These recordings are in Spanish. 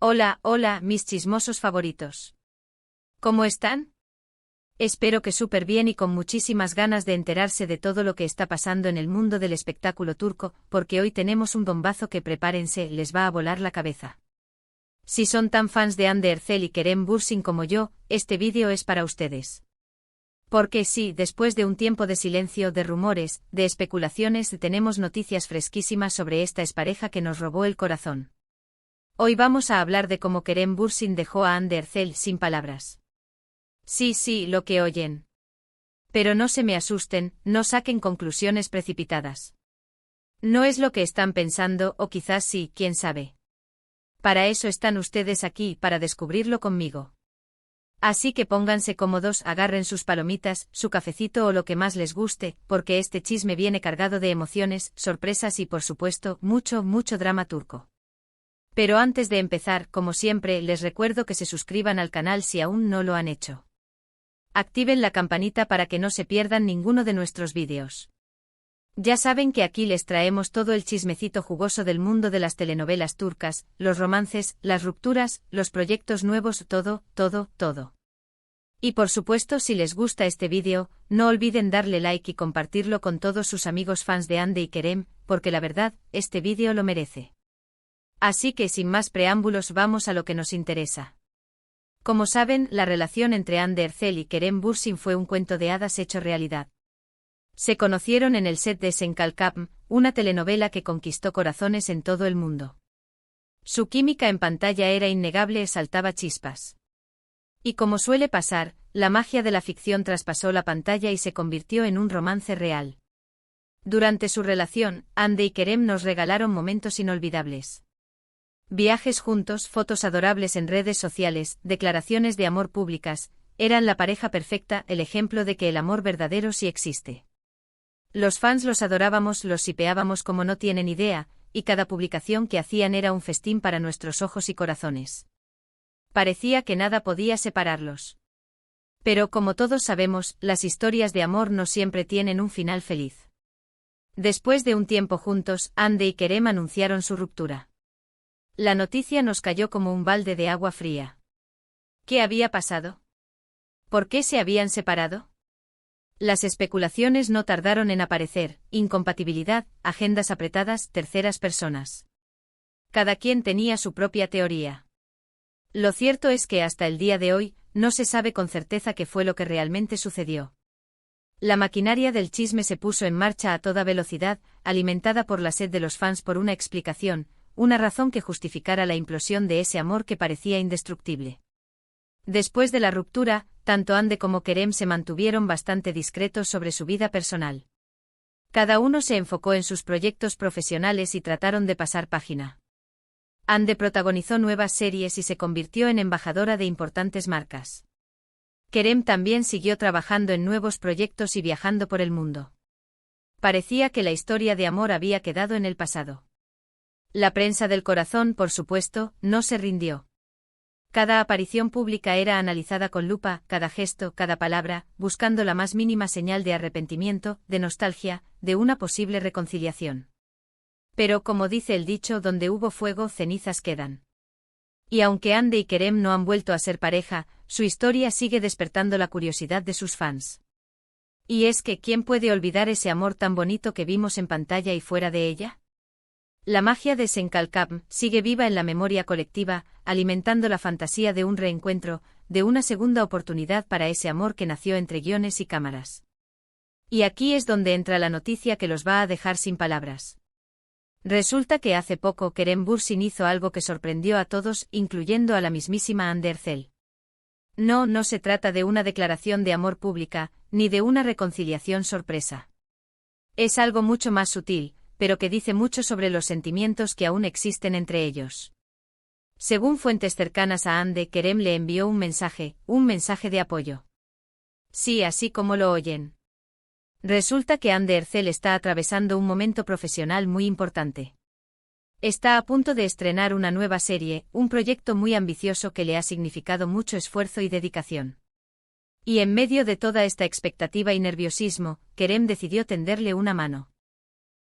Hola, hola, mis chismosos favoritos. ¿Cómo están? Espero que súper bien y con muchísimas ganas de enterarse de todo lo que está pasando en el mundo del espectáculo turco, porque hoy tenemos un bombazo que prepárense, les va a volar la cabeza. Si son tan fans de Hande Erçel y Kerem Bürsin como yo, este vídeo es para ustedes. Porque sí, después de un tiempo de silencio, de rumores, de especulaciones, tenemos noticias fresquísimas sobre esta expareja que nos robó el corazón. Hoy vamos a hablar de cómo Kerem Bürsin dejó a Hande Erçel sin palabras. Sí, lo que oyen. Pero no se me asusten, no saquen conclusiones precipitadas. No es lo que están pensando, o quizás sí, quién sabe. Para eso están ustedes aquí, para descubrirlo conmigo. Así que pónganse cómodos, agarren sus palomitas, su cafecito o lo que más les guste, porque este chisme viene cargado de emociones, sorpresas y por supuesto, mucho drama turco. Pero antes de empezar, como siempre, les recuerdo que se suscriban al canal si aún no lo han hecho. Activen la campanita para que no se pierdan ninguno de nuestros vídeos. Ya saben que aquí les traemos todo el chismecito jugoso del mundo de las telenovelas turcas, los romances, las rupturas, los proyectos nuevos, todo. Y por supuesto, si les gusta este vídeo, no olviden darle like y compartirlo con todos sus amigos fans de Hande y Kerem, porque la verdad, este vídeo lo merece. Así que sin más preámbulos vamos a lo que nos interesa. Como saben, la relación entre Hande Erçel y Kerem Bürsin fue un cuento de hadas hecho realidad. Se conocieron en el set de Sen Kalkapm, una telenovela que conquistó corazones en todo el mundo. Su química en pantalla era innegable, saltaba chispas. Y como suele pasar, la magia de la ficción traspasó la pantalla y se convirtió en un romance real. Durante su relación, Hande y Kerem nos regalaron momentos inolvidables. Viajes juntos, fotos adorables en redes sociales, declaraciones de amor públicas, eran la pareja perfecta, el ejemplo de que el amor verdadero sí existe. Los fans los adorábamos, los shipeábamos como no tienen idea, y cada publicación que hacían era un festín para nuestros ojos y corazones. Parecía que nada podía separarlos. Pero como todos sabemos, las historias de amor no siempre tienen un final feliz. Después de un tiempo juntos, Hande y Kerem anunciaron su ruptura. La noticia nos cayó como un balde de agua fría. ¿Qué había pasado? ¿Por qué se habían separado? Las especulaciones no tardaron en aparecer: incompatibilidad, agendas apretadas, terceras personas. Cada quien tenía su propia teoría. Lo cierto es que hasta el día de hoy, no se sabe con certeza qué fue lo que realmente sucedió. La maquinaria del chisme se puso en marcha a toda velocidad, alimentada por la sed de los fans por una explicación, una razón que justificara la implosión de ese amor que parecía indestructible. Después de la ruptura, tanto Hande como Kerem se mantuvieron bastante discretos sobre su vida personal. Cada uno se enfocó en sus proyectos profesionales y trataron de pasar página. Hande protagonizó nuevas series y se convirtió en embajadora de importantes marcas. Kerem también siguió trabajando en nuevos proyectos y viajando por el mundo. Parecía que la historia de amor había quedado en el pasado. La prensa del corazón, por supuesto, no se rindió. Cada aparición pública era analizada con lupa, cada gesto, cada palabra, buscando la más mínima señal de arrepentimiento, de nostalgia, de una posible reconciliación. Pero como dice el dicho, donde hubo fuego, cenizas quedan. Y aunque Hande y Kerem no han vuelto a ser pareja, su historia sigue despertando la curiosidad de sus fans. Y es que, ¿quién puede olvidar ese amor tan bonito que vimos en pantalla y fuera de ella? La magia de Sen Kalkapm sigue viva en la memoria colectiva, alimentando la fantasía de un reencuentro, de una segunda oportunidad para ese amor que nació entre guiones y cámaras. Y aquí es donde entra la noticia que los va a dejar sin palabras. Resulta que hace poco Kerem Bürsin hizo algo que sorprendió a todos, incluyendo a la mismísima Hande Erçel. No se trata de una declaración de amor pública, ni de una reconciliación sorpresa. Es algo mucho más sutil, pero que dice mucho sobre los sentimientos que aún existen entre ellos. Según fuentes cercanas a Hande, Kerem le envió un mensaje de apoyo. Sí, así como lo oyen. Resulta que Hande Erçel está atravesando un momento profesional muy importante. Está a punto de estrenar una nueva serie, un proyecto muy ambicioso que le ha significado mucho esfuerzo y dedicación. Y en medio de toda esta expectativa y nerviosismo, Kerem decidió tenderle una mano.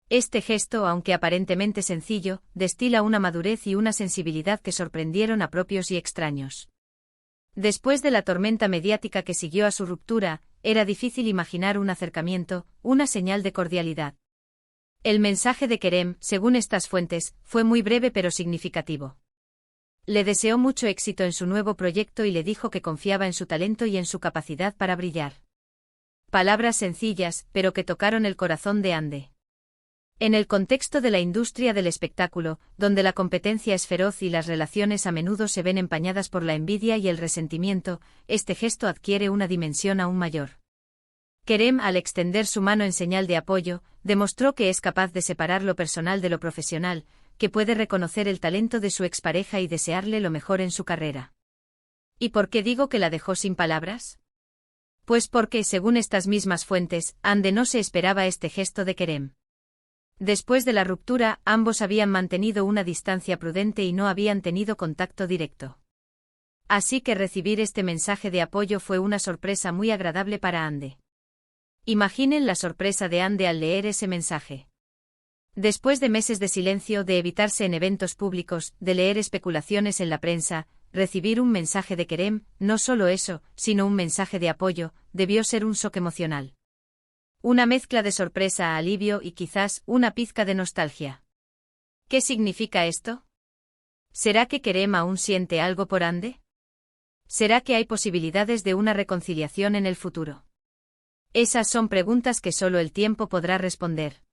Este gesto, aunque aparentemente sencillo, destila una madurez y una sensibilidad que sorprendieron a propios y extraños. Después de la tormenta mediática que siguió a su ruptura, era difícil imaginar un acercamiento, una señal de cordialidad. El mensaje de Kerem, según estas fuentes, fue muy breve pero significativo. Le deseó mucho éxito en su nuevo proyecto y le dijo que confiaba en su talento y en su capacidad para brillar. Palabras sencillas, pero que tocaron el corazón de Hande. En el contexto de la industria del espectáculo, donde la competencia es feroz y las relaciones a menudo se ven empañadas por la envidia y el resentimiento, este gesto adquiere una dimensión aún mayor. Kerem, al extender su mano en señal de apoyo, demostró que es capaz de separar lo personal de lo profesional, que puede reconocer el talento de su expareja y desearle lo mejor en su carrera. ¿Y por qué digo que la dejó sin palabras? Pues porque, según estas mismas fuentes, Hande no se esperaba este gesto de Kerem. Después de la ruptura, ambos habían mantenido una distancia prudente y no habían tenido contacto directo. Así que recibir este mensaje de apoyo fue una sorpresa muy agradable para Hande. Imaginen la sorpresa de Hande al leer ese mensaje. Después de meses de silencio, de evitarse en eventos públicos, de leer especulaciones en la prensa, recibir un mensaje de Kerem, no solo eso, sino un mensaje de apoyo, debió ser un shock emocional. Una mezcla de sorpresa, alivio y quizás una pizca de nostalgia. ¿Qué significa esto? ¿Será que Kerem aún siente algo por Hande? ¿Será que hay posibilidades de una reconciliación en el futuro? Esas son preguntas que solo el tiempo podrá responder.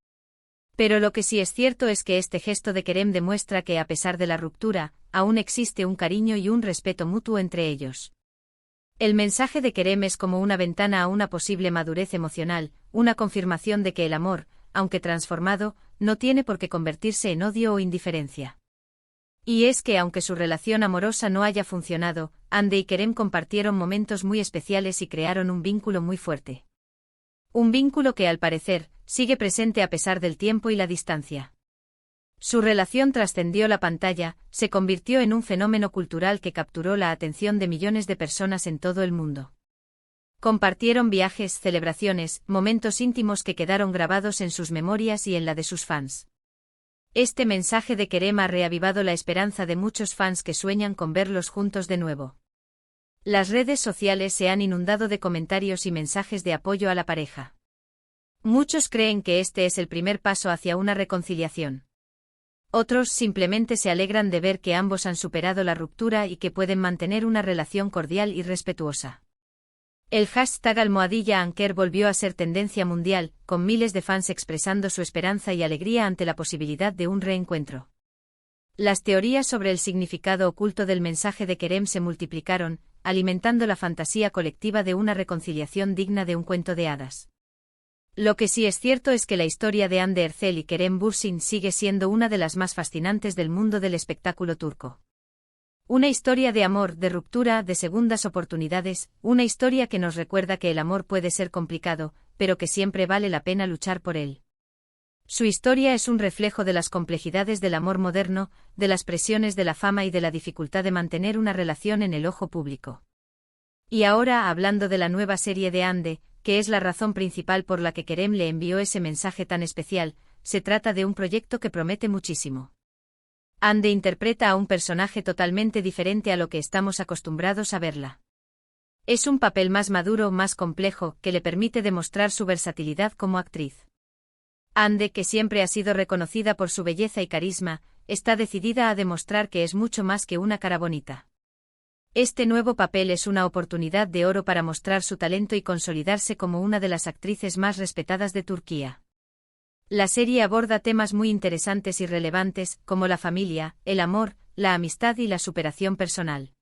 Pero lo que sí es cierto es que este gesto de Kerem demuestra que, a pesar de la ruptura, aún existe un cariño y un respeto mutuo entre ellos. El mensaje de Kerem es como una ventana a una posible madurez emocional, una confirmación de que el amor, aunque transformado, no tiene por qué convertirse en odio o indiferencia. Y es que aunque su relación amorosa no haya funcionado, Hande y Kerem compartieron momentos muy especiales y crearon un vínculo muy fuerte. Un vínculo que, al parecer, sigue presente a pesar del tiempo y la distancia. Su relación trascendió la pantalla, se convirtió en un fenómeno cultural que capturó la atención de millones de personas en todo el mundo. Compartieron viajes, celebraciones, momentos íntimos que quedaron grabados en sus memorias y en la de sus fans. Este mensaje de Kerem ha reavivado la esperanza de muchos fans que sueñan con verlos juntos de nuevo. Las redes sociales se han inundado de comentarios y mensajes de apoyo a la pareja. Muchos creen que este es el primer paso hacia una reconciliación. Otros simplemente se alegran de ver que ambos han superado la ruptura y que pueden mantener una relación cordial y respetuosa. El hashtag #Anker volvió a ser tendencia mundial, con miles de fans expresando su esperanza y alegría ante la posibilidad de un reencuentro. Las teorías sobre el significado oculto del mensaje de Kerem se multiplicaron, alimentando la fantasía colectiva de una reconciliación digna de un cuento de hadas. Lo que sí es cierto es que la historia de Hande Erçel y Kerem Bürsin sigue siendo una de las más fascinantes del mundo del espectáculo turco. Una historia de amor, de ruptura, de segundas oportunidades, una historia que nos recuerda que el amor puede ser complicado, pero que siempre vale la pena luchar por él. Su historia es un reflejo de las complejidades del amor moderno, de las presiones de la fama y de la dificultad de mantener una relación en el ojo público. Y ahora, hablando de la nueva serie de Hande, que es la razón principal por la que Kerem le envió ese mensaje tan especial, se trata de un proyecto que promete muchísimo. Hande interpreta a un personaje totalmente diferente a lo que estamos acostumbrados a verla. Es un papel más maduro, más complejo, que le permite demostrar su versatilidad como actriz. Hande, que siempre ha sido reconocida por su belleza y carisma, está decidida a demostrar que es mucho más que una cara bonita. Este nuevo papel es una oportunidad de oro para mostrar su talento y consolidarse como una de las actrices más respetadas de Turquía. La serie aborda temas muy interesantes y relevantes, como la familia, el amor, la amistad y la superación personal.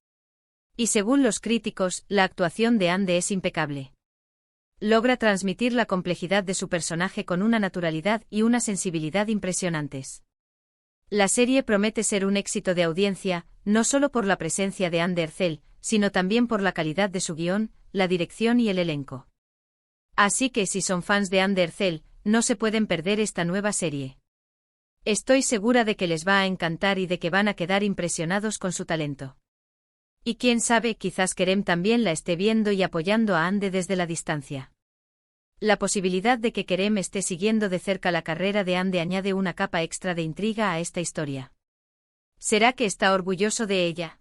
Y según los críticos, la actuación de Hande es impecable. Logra transmitir la complejidad de su personaje con una naturalidad y una sensibilidad impresionantes. La serie promete ser un éxito de audiencia, no solo por la presencia de Hande Erçel, sino también por la calidad de su guión, la dirección y el elenco. Así que si son fans de Hande Erçel, no se pueden perder esta nueva serie. Estoy segura de que les va a encantar y de que van a quedar impresionados con su talento. Y quién sabe, quizás Kerem también la esté viendo y apoyando a Hande desde la distancia. La posibilidad de que Kerem esté siguiendo de cerca la carrera de Ande añade una capa extra de intriga a esta historia. ¿Será que está orgulloso de ella?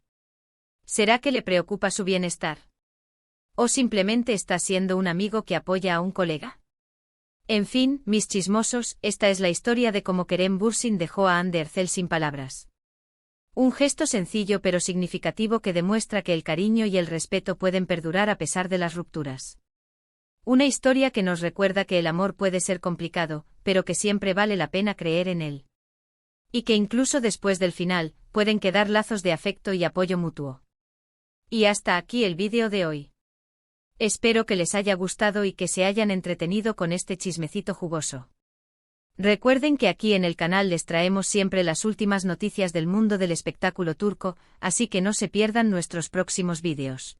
¿Será que le preocupa su bienestar? ¿O simplemente está siendo un amigo que apoya a un colega? En fin, mis chismosos, esta es la historia de cómo Kerem Bürsin dejó a Hande Erçel sin palabras. Un gesto sencillo pero significativo que demuestra que el cariño y el respeto pueden perdurar a pesar de las rupturas. Una historia que nos recuerda que el amor puede ser complicado, pero que siempre vale la pena creer en él. Y que incluso después del final, pueden quedar lazos de afecto y apoyo mutuo. Y hasta aquí el vídeo de hoy. Espero que les haya gustado y que se hayan entretenido con este chismecito jugoso. Recuerden que aquí en el canal les traemos siempre las últimas noticias del mundo del espectáculo turco, así que no se pierdan nuestros próximos vídeos.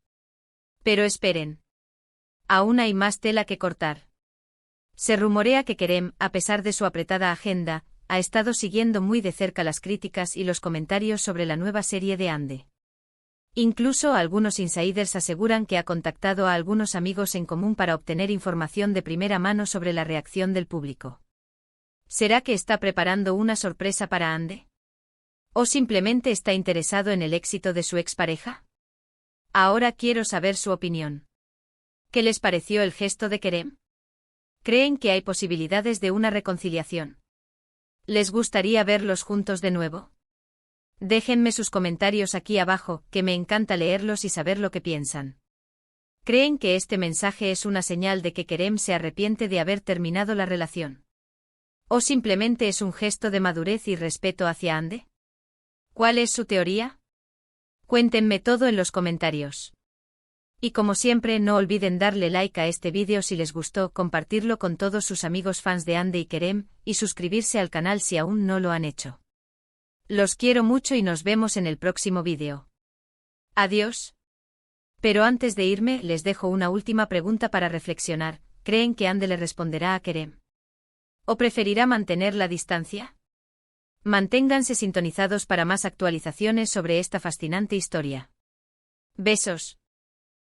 Pero esperen. Aún hay más tela que cortar. Se rumorea que Kerem, a pesar de su apretada agenda, ha estado siguiendo muy de cerca las críticas y los comentarios sobre la nueva serie de Hande. Incluso algunos insiders aseguran que ha contactado a algunos amigos en común para obtener información de primera mano sobre la reacción del público. ¿Será que está preparando una sorpresa para Hande? ¿O simplemente está interesado en el éxito de su expareja? Ahora quiero saber su opinión. ¿Qué les pareció el gesto de Kerem? ¿Creen que hay posibilidades de una reconciliación? ¿Les gustaría verlos juntos de nuevo? Déjenme sus comentarios aquí abajo, que me encanta leerlos y saber lo que piensan. ¿Creen que este mensaje es una señal de que Kerem se arrepiente de haber terminado la relación? ¿O simplemente es un gesto de madurez y respeto hacia Hande? ¿Cuál es su teoría? Cuéntenme todo en los comentarios. Y como siempre no olviden darle like a este vídeo si les gustó, compartirlo con todos sus amigos fans de Hande y Kerem, y suscribirse al canal si aún no lo han hecho. Los quiero mucho y nos vemos en el próximo vídeo. Adiós. Pero antes de irme les dejo una última pregunta para reflexionar. ¿Creen que Hande le responderá a Kerem? ¿O preferirá mantener la distancia? Manténganse sintonizados para más actualizaciones sobre esta fascinante historia. Besos.